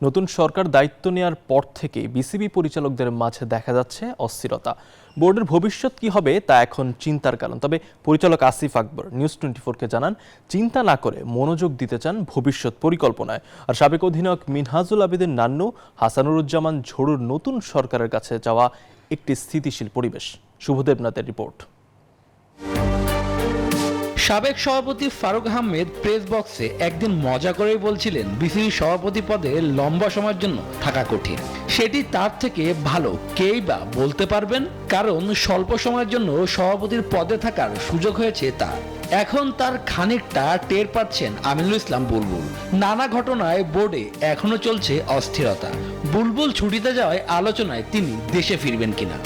নতুন সরকার দায়িত্ব নেওয়ার পর থেকে বিসিবি পরিচালকদের মাঝে দেখা যাচ্ছে অস্থিরতা। বোর্ডের ভবিষ্যৎ কি হবে তা এখন চিন্তার কারণ। তবে পরিচালক আসিফ আকবর নিউজ 24-কে জানান, চিন্তা না করে মনোযোগ দিতে চান ভবিষ্যৎ পরিকল্পনায়। আর সাবেক অধিনায়ক মিনহাজুল আবেদিন নান্নু, হাসানুরুজ্জামান ঝড়ুর নতুন সরকারের কাছে যাওয়া একটি স্থিতিশীল পরিবেশ। শুভদেব নাথের রিপোর্ট। সাবেক সভাপতি ফারুক আহমেদ প্রেস বক্সে একদিন মজা করেই বলছিলেন, বিসিবি সভাপতি পদে লম্বা সময়ের জন্য থাকা কঠিন। সেটি তার থেকে ভালো কেই বা বলতে পারবেন, কারণ স্বল্প সময়ের জন্য সভাপতির পদে থাকার সুযোগ হয়েছে তার। এখন তার খানিকটা টের পাচ্ছেন আমিনুল ইসলাম বুলবুল। নানা ঘটনায় বোর্ডে এখনো চলছে অস্থিরতা। বুলবুল ছুটিতে যাওয়ায় আলোচনায় তিনি দেশে ফিরবেন কিনা।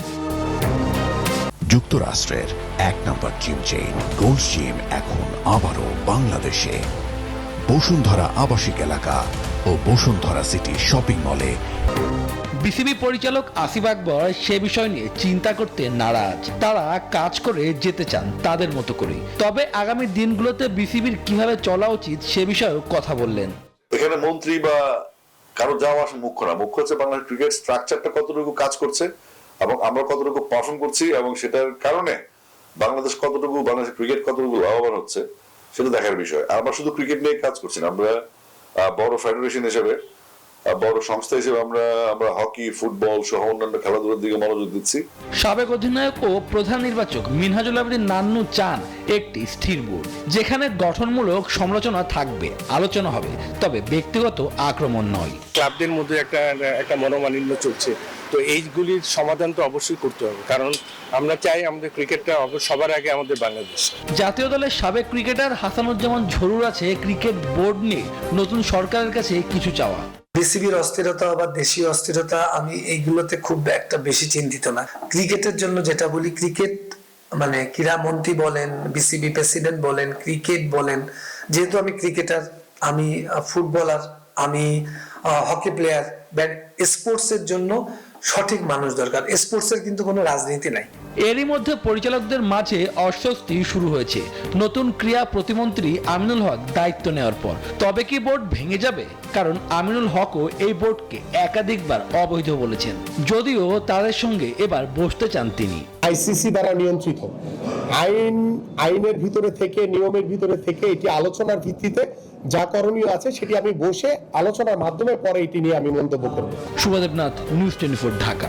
যুক্তরাষ্ট্রের এক নম্বর জিম চেইন গোল্ড জিম এখন আবারও বাংলাদেশে। বসুন্ধরা আবাসিক এলাকা ও বসুন্ধরা সিটি শপিং মলে। বিসিবি পরিচালক আসিফ আকবর সে বিষয় নিয়ে চিন্তা করতে নারাজ। তারা কাজ করে যেতে চান তাদের মতো করে। তবে আগামী দিনগুলোতে বিসিবির কিভাবে চলা উচিত সে বিষয়েও কথা বললেন। এখানে মন্ত্রী বা কারো যাওয়া আসা মুখ্য না, মুখ্য হচ্ছে বাংলাদেশ ক্রিকেট স্ট্রাকচারটা কতটুকু কাজ করছে এবং আমরা কতটুকু পারফর্ম করছি, এবং সেটার কারণে বাংলাদেশ ক্রিকেট কতটুকু লাভবান হচ্ছে সেটা দেখার বিষয়। আমরা শুধু ক্রিকেট নিয়ে কাজ করছি না, আমরা বড় ফেডারেশন হিসেবে, বড় সংস্থা হিসেবে আমরা হকি, ফুটবল সহ অন্যান্য খেলাধুলার দিকে মনোযোগ দিচ্ছি। সাবেক অধিনায়ক ও প্রধান নির্বাচক মিনহাজুল আবেদিন নান্নু চান একটি স্থির বোর্ড, যেখানে গঠনমূলক সমালোচনা থাকবে, আলোচনা হবে, তবে ব্যক্তিগত আক্রমণ নয়। ক্লাবদের মধ্যে একটা মনোমালিন্য চলছে, তো এইগুলির সমাধান তো অবশ্যই করতে হবে, কারণ আমরা চাই আমাদের ক্রিকেটটা সবার আগে আমাদের বাংলাদেশ। জাতীয় দলের সাবেক ক্রিকেটার হাসানুজ্জামান ঝড়ুর আছে ক্রিকেট বোর্ড নিয়ে নতুন সরকারের কাছে কিছু চাওয়া। বিসিবির অস্থিরতা বা দেশীয় অস্থিরতা, আমি এইগুলোতে খুব একটা বেশি চিন্তিত না। ক্রিকেটের জন্য যেটা বলি, ক্রিকেট মানে ক্রীড়ামন্ত্রী বলেন, বিসিবি প্রেসিডেন্ট বলেন, ক্রিকেট বলেন, যেহেতু আমি ক্রিকেটার, আমি ফুটবলার, আমি হকি প্লেয়ার, স্পোর্টসের জন্য সঠিক মানুষ দরকার। স্পোর্টসের কিন্তু কোনো রাজনীতি নাই। এরই মধ্যে পরিচালকদের মাঝে অস্বস্তি শুরু হয়েছে নতুন ক্রীড়া প্রতিমন্ত্রী আমিনুল হক দায়িত্ব নেওয়ার পর। তবে কি বোর্ড ভেঙে যাবে? কারণ আমিনুল হকও এই বোর্ডকে একাধিকবার অবৈধ বলেছেন, যদিও তাদের সঙ্গে এবার বসতে চান তিনি। আইসিসি দ্বারা নিয়ন্ত্রিত আইনের ভিতরে থেকে, নিয়মের ভিতরে থেকে এটি আলোচনার ভিত্তিতে যা করণীয় আছে সেটি আমি বসে আলোচনার মাধ্যমে পরে এটি নিয়ে আমি মন্তব্য করব। শুভদেব নাথ, নিউজ 24, ঢাকা।